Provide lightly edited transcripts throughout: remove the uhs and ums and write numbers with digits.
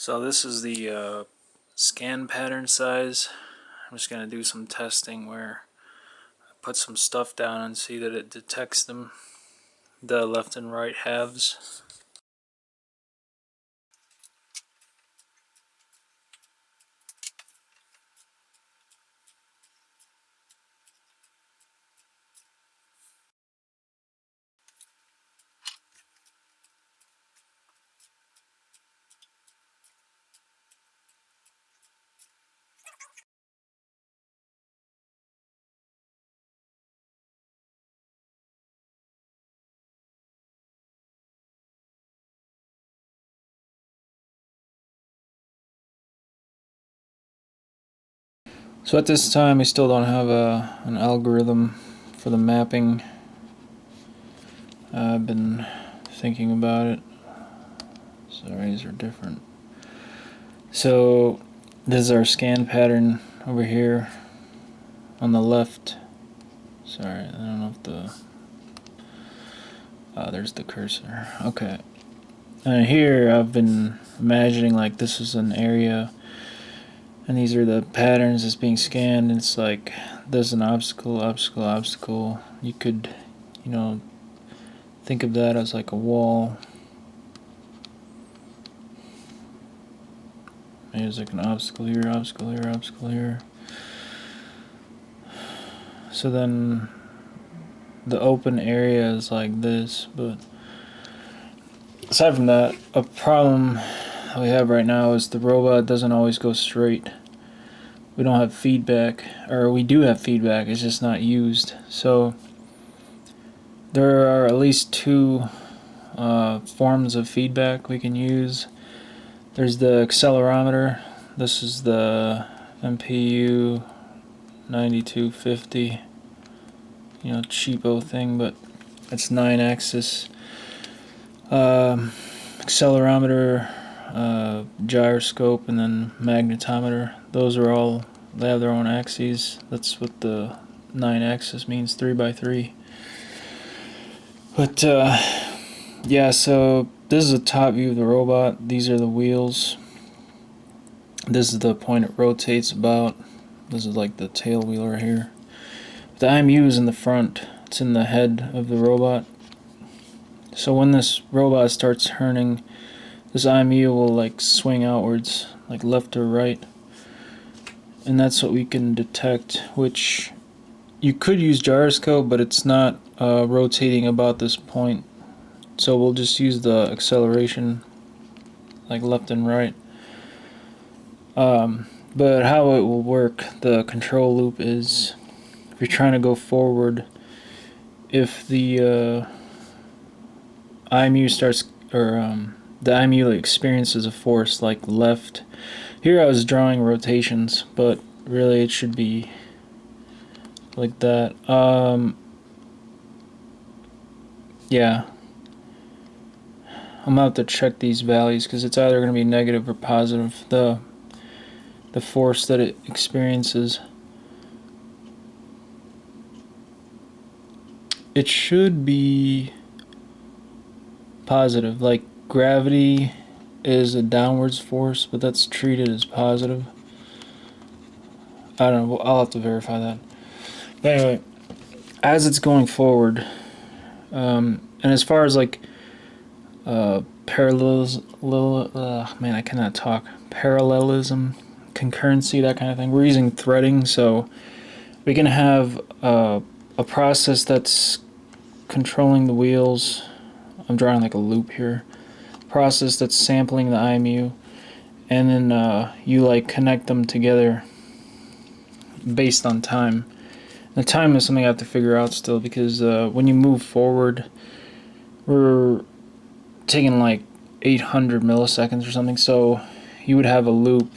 So this is the scan pattern size. I'm just going to do some testing where I put some stuff down and see that it detects them, the left and right halves. So at this time we still don't have an algorithm for the mapping. I've been thinking about it. Sorry, these are different. So this is our scan pattern over here on the left. Sorry, I don't know if the... there's the cursor. Okay. And here I've been imagining like this is an area and these are the patterns that's being scanned. It's like there's an obstacle, obstacle, obstacle. You could, think of that as like a wall. Maybe there's like an obstacle here, obstacle here, obstacle here. So then the open area is like this, but aside from that, a problem we have right now is the robot doesn't always go straight. We don't have feedback, or we do have feedback, it's just not used. So there are at least two forms of feedback we can use. There's the accelerometer. This is the MPU 9250, cheapo thing, but it's 9-axis accelerometer, gyroscope, and then magnetometer. Those are all, they have their own axes. That's what the 9-axis means, 3x3. But yeah, so this is a top view of the robot. These are the wheels. This is the point it rotates about. This is like the tail wheel right here. The IMU is in the front. It's in the head of the robot. So when this robot starts turning, this IMU will like swing outwards, like left or right. And that's what we can detect, which you could use gyroscope, but it's not rotating about this point. So we'll just use the acceleration, like left and right. But how it will work, the control loop is, if you're trying to go forward, if the IMU starts, or the IMU experiences a force like left. Here I was drawing rotations, but really it should be like that. Yeah. I'm gonna have to check these values because it's either gonna be negative or positive. The force that it experiences. It should be positive. Like gravity is a downwards force, but that's treated as positive. I don't know. I'll have to verify that. But anyway, as it's going forward, and as far as like man, I cannot talk. Parallelism, concurrency, that kind of thing. We're using threading, so we can have a process that's controlling the wheels. I'm drawing like a loop here. Process that's sampling the IMU, and then you like connect them together based on time. The time is something I have to figure out still, because when you move forward, we're taking like 800 milliseconds or something, so you would have a loop,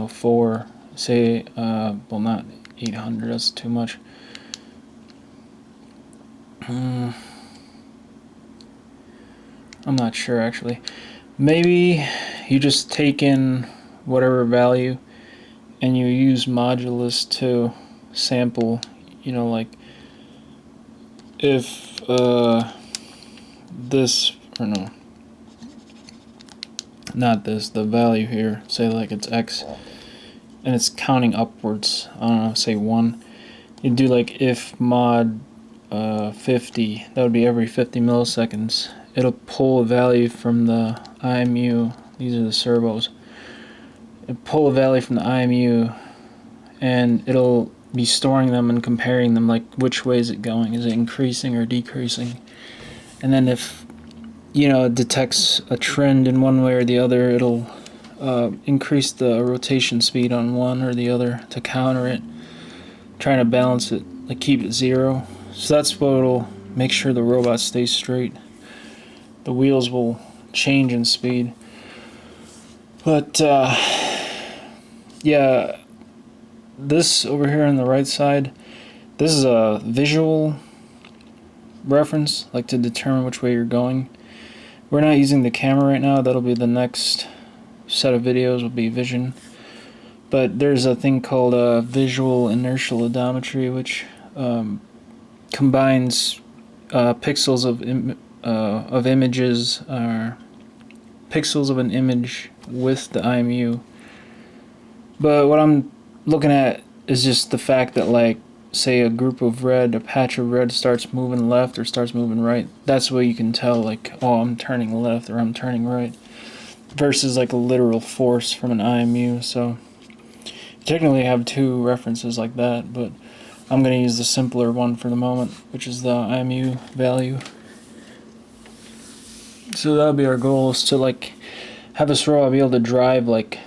for, say, well, not 800, that's too much. I'm not sure, actually. Maybe you just take in whatever value and you use modulus to sample, like if this, or no, not this, the value here, say like it's X, and it's counting upwards, I don't know, say 1, you do like if mod 50, that would be every 50 milliseconds. It'll pull a value from the IMU, these are the servos, it'll pull a value from the IMU, and it'll be storing them and comparing them, like which way is it going, is it increasing or decreasing, and then if it detects a trend in one way or the other, it'll increase the rotation speed on one or the other to counter it, trying to balance it, like keep it 0. So that's what will make sure the robot stays straight. The wheels will change in speed, but yeah, this over here on the right side, this is a visual reference, like to determine which way you're going. We're not using the camera right now, that'll be the next set of videos, will be vision. But there's a thing called visual inertial odometry, which combines pixels of images, pixels of an image with the IMU. But what I'm looking at is just the fact that, like, say a patch of red starts moving left or starts moving right. That's what you can tell, like, oh, I'm turning left or I'm turning right, versus like a literal force from an IMU. So you technically have two references like that, but I'm going to use the simpler one for the moment, which is the IMU value. So that'll be our goal, is to like have this robot be able to drive like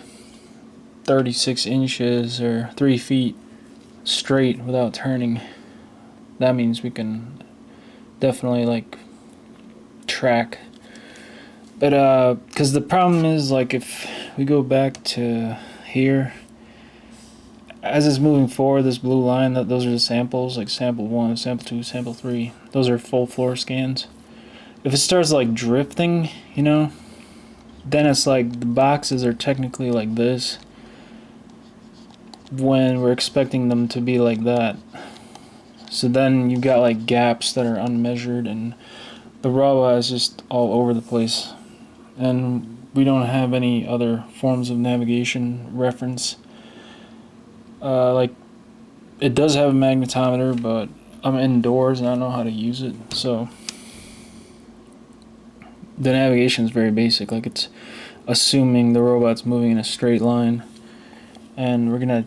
36 inches or 3 feet straight without turning. That means we can definitely like track. But because the problem is, like, if we go back to here, as it's moving forward, this blue line, those are the samples, like sample 1, sample 2, sample 3. Those are full floor scans. If it starts like drifting, then it's like the boxes are technically like this when we're expecting them to be like that. So then you got like gaps that are unmeasured, and the robot is just all over the place. And we don't have any other forms of navigation reference. Like, it does have a magnetometer, but I'm indoors and I don't know how to use it, so the navigation is very basic. Like, it's assuming the robot's moving in a straight line, and we're gonna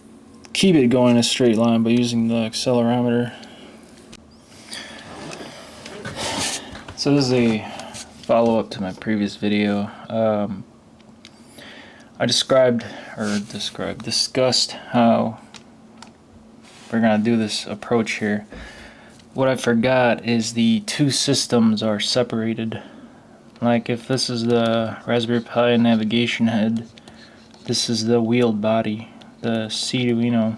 keep it going in a straight line by using the accelerometer. So this is a follow-up to my previous video. I discussed how we're gonna do this approach here. What I forgot is the two systems are separated. Like, if this is the Raspberry Pi navigation head, this is the wheeled body, the I2C.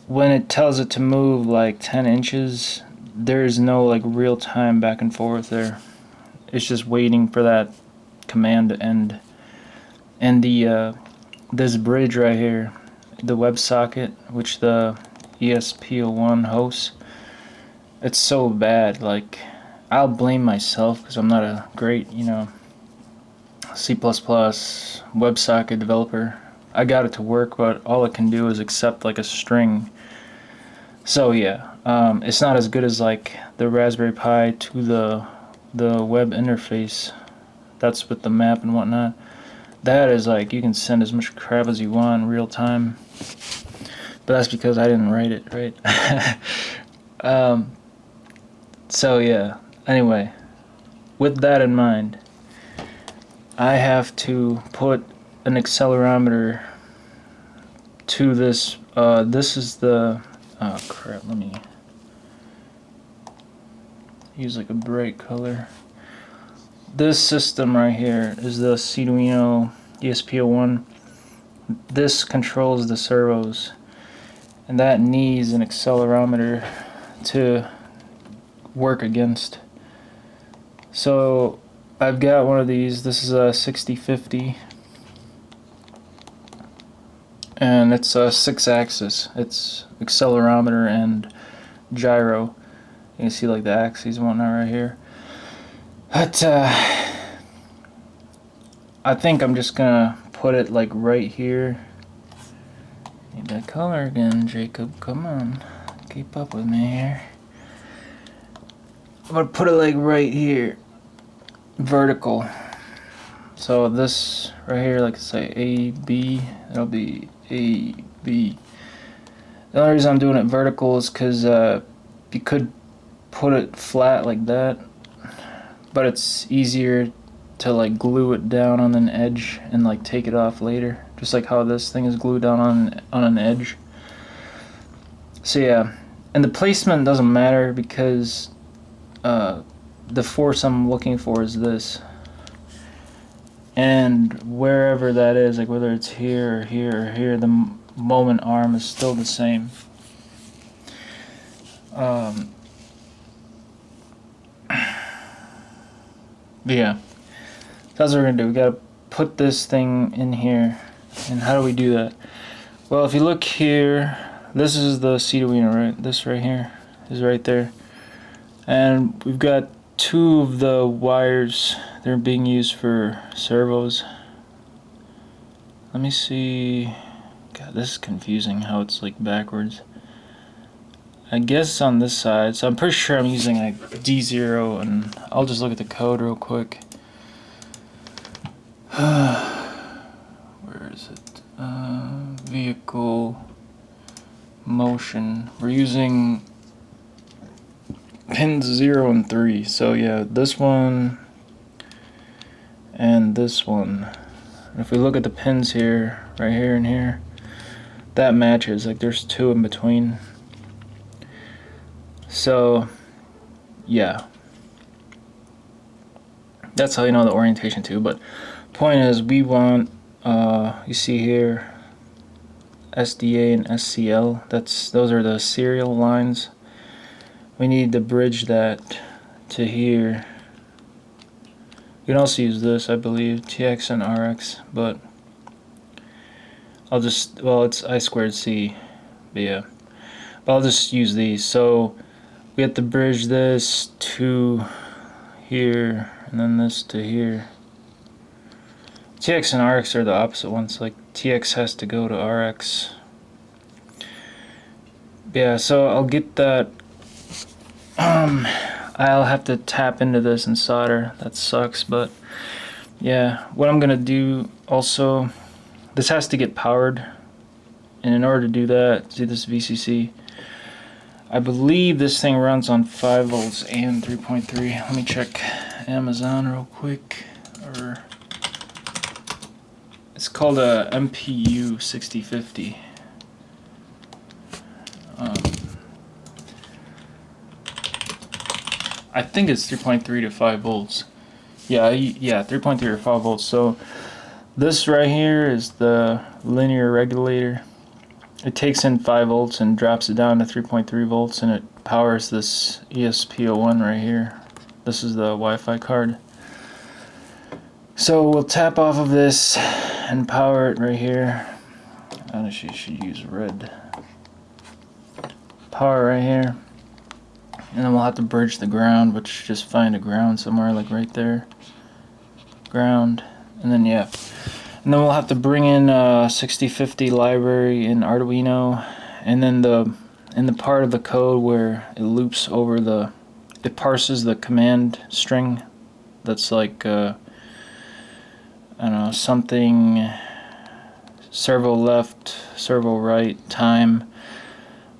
When it tells it to move like 10 inches, there's no like real time back and forth there. It's just waiting for that command to end. And the this bridge right here, the WebSocket, which the ESP01 hosts, it's so bad. Like, I'll blame myself because I'm not a great, C++ WebSocket developer. I got it to work, but all it can do is accept like a string. So yeah, it's not as good as like the Raspberry Pi to the web interface. That's with the map and whatnot. That is like, you can send as much crap as you want in real time. But that's because I didn't write it, right? So yeah, anyway, with that in mind, I have to put an accelerometer to this. This is the, oh crap, let me use like a bright color. This system right here is the I2C ESP01. This controls the servos, and that needs an accelerometer to work against. So I've got one of these. This is a 6050, and it's a 6-axis. It's accelerometer and gyro. You can see like the axes and whatnot right here. But I think I'm just gonna put it like right here. Need that color again, Jacob. Come on, keep up with me here. I'm gonna put it like right here, vertical. So this right here, like say A, B, it'll be A, B. The only reason I'm doing it vertical is because you could put it flat like that, but it's easier to like glue it down on an edge and like take it off later, just like how this thing is glued down on an edge. So yeah, and the placement doesn't matter because the force I'm looking for is this, and wherever that is, like whether it's here or here or here, the moment arm is still the same. But yeah, that's what we're gonna do. We gotta put this thing in here. And how do we do that? Well, if you look here, this is the seat arena, right? This right here is right there. And we've got two of the wires that are being used for servos. Let me see. God, this is confusing how it's like backwards. I guess on this side, so I'm pretty sure I'm using like D0, and I'll just look at the code real quick. Where is it? Vehicle motion. We're using pins 0 and 3. So yeah, this one and this one. If we look at the pins here, right here and here, that matches. Like there's two in between. So yeah, that's how you know the orientation too. But point is, we want you see here SDA and SCL. Those are the serial lines. We need to bridge that to here. You can also use this, I believe, TX and RX, but I'll just, well, it's I2C, but yeah. But I'll just use these. So we have to bridge this to here, and then this to here. TX and RX are the opposite ones, like TX has to go to RX. Yeah, so I'll get that. I'll have to tap into this and solder. That sucks, but yeah, what I'm gonna do also, this has to get powered, and in order to do that, see this VCC, I believe this thing runs on 5 volts and 3.3. Let me check Amazon real quick. Or it's called a MPU 6050. I think it's 3.3 to 5 volts. Yeah, 3.3 or 5 volts. So this right here is the linear regulator. It takes in 5 volts and drops it down to 3.3 volts, and it powers this ESP01 right here. This is the Wi-Fi card. So we'll tap off of this and power it right here. I actually should use red. Power right here. And then we'll have to bridge the ground, which just find a ground somewhere like right there. Ground. And then yeah. And then we'll have to bring in 6050 library in Arduino, and then in the part of the code where it loops over it parses the command string that's like I don't know, something servo left, servo right, time,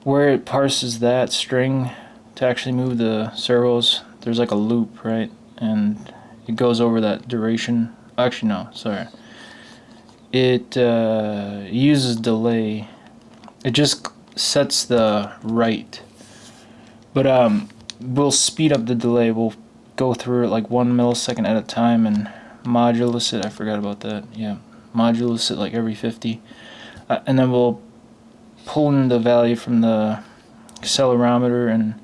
where it parses that string to actually move the servos. There's like a loop, right, and it goes over that duration. Actually no, sorry. It uses delay. It just sets the right, but we'll speed up the delay. We'll go through it like 1 millisecond at a time and modulus it. I forgot about that. Yeah, modulus it like every 50, and then we'll pull in the value from the accelerometer, and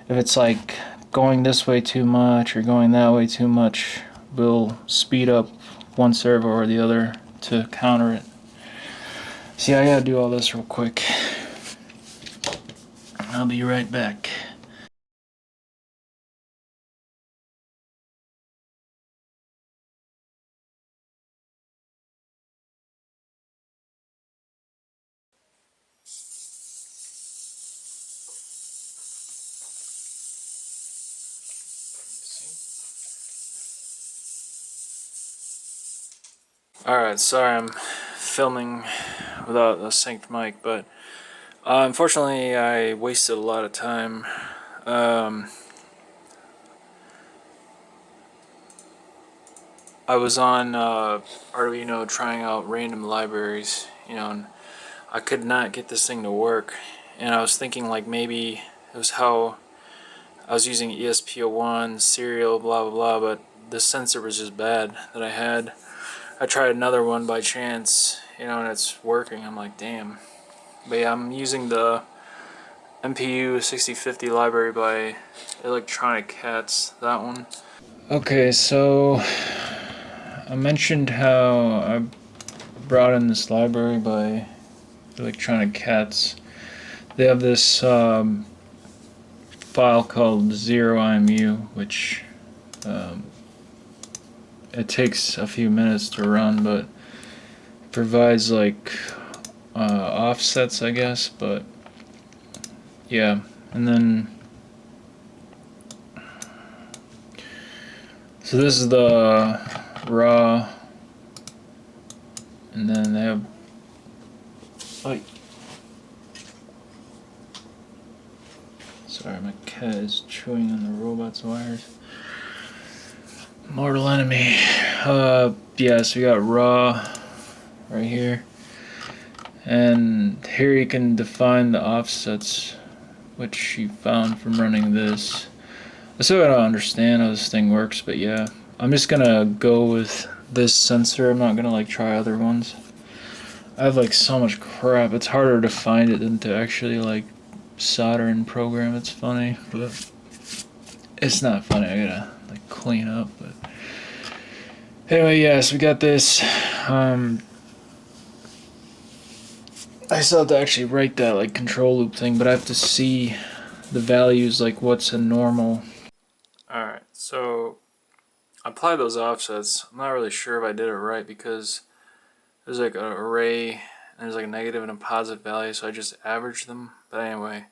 if it's like going this way too much or going that way too much, we'll speed up one servo or the other to counter it. See, I gotta do all this real quick. I'll be right back. Alright, sorry I'm filming without a synced mic, but unfortunately I wasted a lot of time. I was on Arduino trying out random libraries, and I could not get this thing to work. And I was thinking like maybe it was how I was using ESP01, serial, blah blah blah, but the sensor was just bad that I had. I tried another one by chance, and it's working. I'm like, damn. But yeah, I'm using the MPU 6050 library by Electronic Cats, that one. Okay, so I mentioned how I brought in this library by Electronic Cats. They have this file called 0IMU, which um, it takes a few minutes to run, but provides like offsets, I guess. But yeah, and then so this is the raw, and then they have like, sorry, my cat is chewing on the robot's wires. Mortal enemy. Yeah, so we got raw right here, and here you can define the offsets, which you found from running this. I still gotta understand how this thing works, but yeah, I'm just gonna go with this sensor. I'm not gonna like try other ones. I have like so much crap. It's harder to find it than to actually like solder and program. It's funny, but it's not funny. I gotta like clean up. But anyway, yes, we got this. I still have to actually write that like control loop thing, but I have to see the values, like what's a normal. Alright, so I apply those offsets. I'm not really sure if I did it right because there's like an array and there's like a negative and a positive value, so I just averaged them. But anyway,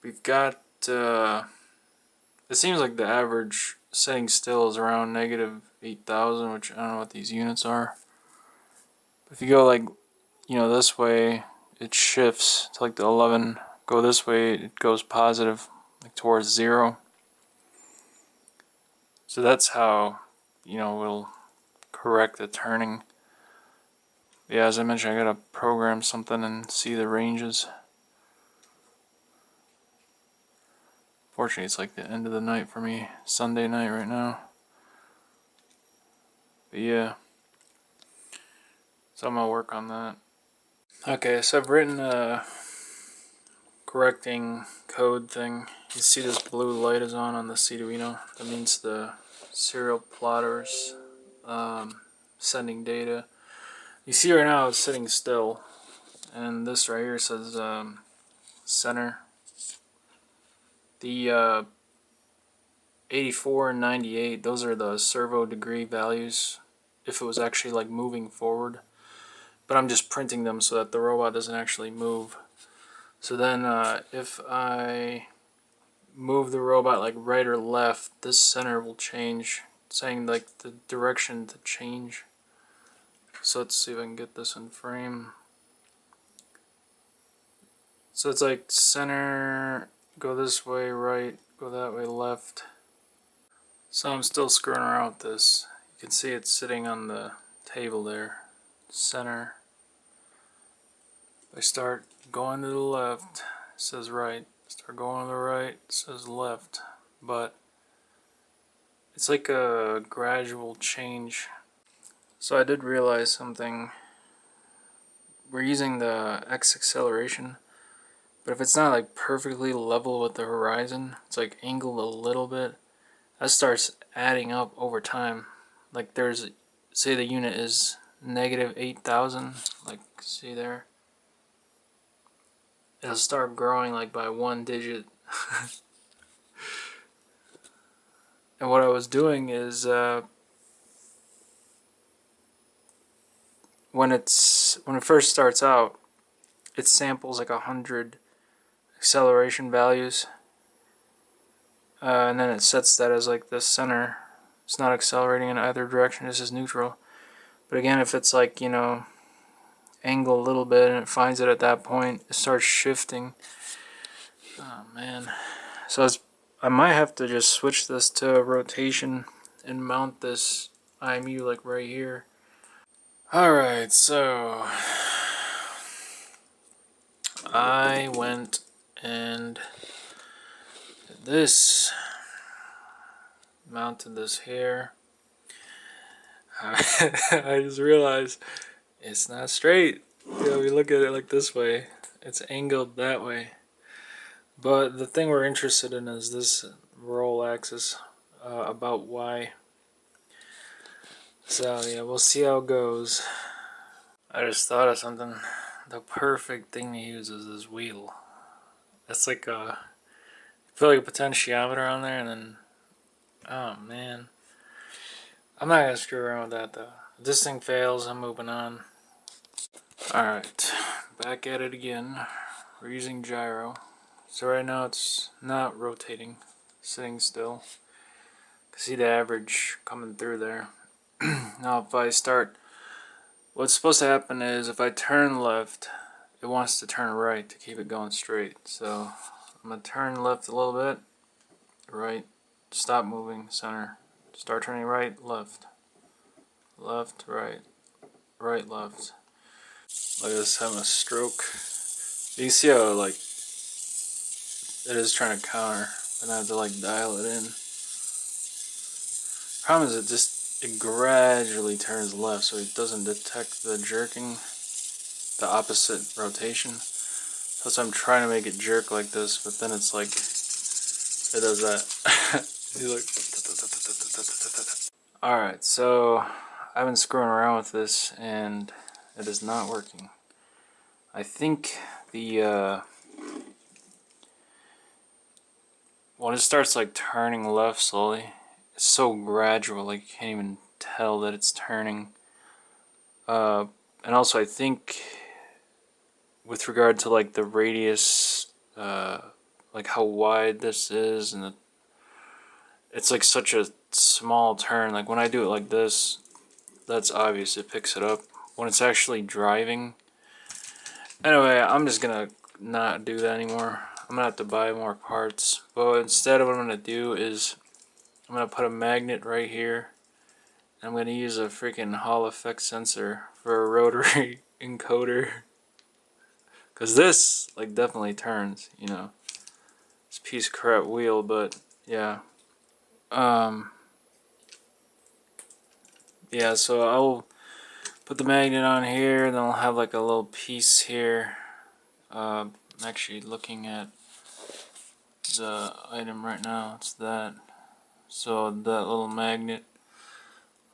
we've got, it seems like the average setting still is around negative 8,000, which I don't know what these units are. But if you go like, this way, it shifts to like the 11. Go this way, it goes positive, like towards 0. So that's how, we'll correct the turning. Yeah, as I mentioned, I gotta program something and see the ranges. Fortunately, it's like the end of the night for me, Sunday night right now. But yeah, so I'm gonna work on that. Okay, so I've written a correcting code thing. You see this blue light is on the Arduino. That means the serial plotter's sending data. You see right now it's sitting still, and this right here says center. The 84 and 98, those are the servo degree values if it was actually like moving forward. But I'm just printing them so that the robot doesn't actually move. So then if I move the robot like right or left, this center will change, saying like the direction to change. So let's see if I can get this in frame. So it's like center, go this way, right, go that way, left. So I'm still screwing around with this. You can see it's sitting on the table there. Center. If I start going to the left, it says right. Start going to the right, it says left. But it's like a gradual change. So I did realize something. We're using the X acceleration, but if it's not like perfectly level with the horizon, it's like angled a little bit, that starts adding up over time. Like there's, say the unit is negative 8,000, like see there, it'll start growing like by one digit. And what I was doing is when it first starts out, it samples like 100 acceleration values, and then it sets that as like the center. It's not accelerating in either direction, this is neutral. But again, if it's like, angle a little bit and it finds it at that point, it starts shifting. Oh man. So I might have to just switch this to rotation and mount this IMU like right here. Alright, so I went and did this, mounted this here. I just realized it's not straight. We look at it like this way. It's angled that way. But the thing we're interested in is this roll axis, about Y. So yeah, we'll see how it goes. I just thought of something. The perfect thing to use is this wheel. That's like put like a potentiometer on there, and then, oh man, I'm not gonna screw around with that though. If this thing fails, I'm moving on. Alright, back at it again. We're using gyro. So right now it's not rotating, sitting still. See the average coming through there. Now if I start, what's supposed to happen is if I turn left, it wants to turn right to keep it going straight. So I'm going to turn left a little bit, right, stop moving, center, start turning right, left, left, right, right, left. Look at this having a stroke. You can see how like it is trying to counter, and I have to like dial it in. Problem is it gradually turns left, so it doesn't detect the jerking, the opposite rotation. So I'm trying to make it jerk like this, but then it's like it does that. Alright, so I've been screwing around with this and it is not working. I think the when it starts like turning left slowly, it's so gradual, like you can't even tell that it's turning. And also I think with regard to like the radius, like how wide this is, and it's like such a small turn. Like when I do it like this, that's obvious, it picks it up. When it's actually driving, anyway, I'm just gonna not do that anymore. I'm gonna have to buy more parts, but instead of what I'm gonna do is I'm gonna put a magnet right here. I'm gonna use a freaking Hall effect sensor for a rotary encoder, cause this like definitely turns, It's a piece of crap wheel, but yeah. Yeah, so I'll put the magnet on here, and then I'll have like a little piece here. I'm actually looking at the item right now. It's that. So that little magnet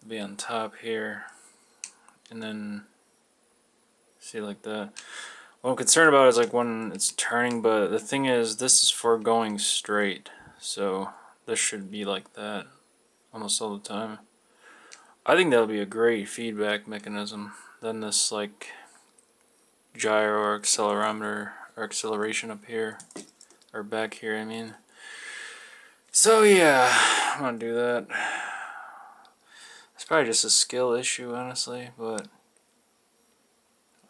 will be on top here, and then see like that. What I'm concerned about is like when it's turning, but the thing is this is for going straight, so this should be like that almost all the time. I think that'll be a great feedback mechanism than this like gyro or accelerometer or acceleration up here, or back here I mean. So yeah, I'm gonna do that. It's probably just a skill issue honestly, but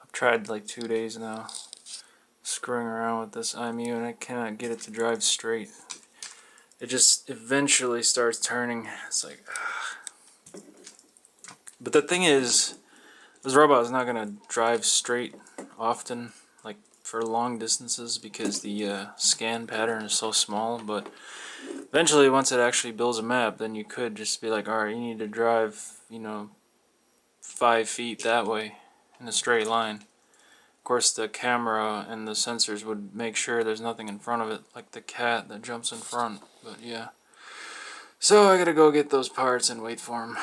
I've tried like 2 days now screwing around with this IMU and I cannot get it to drive straight. It just eventually starts turning. It's like, ugh. But the thing is, this robot is not gonna drive straight often, like for long distances, because the scan pattern is so small. But eventually, once it actually builds a map, then you could just be like, alright, you need to drive, 5 feet that way in a straight line. Of course, the camera and the sensors would make sure there's nothing in front of it, like the cat that jumps in front. But yeah. So I gotta go get those parts and wait for them.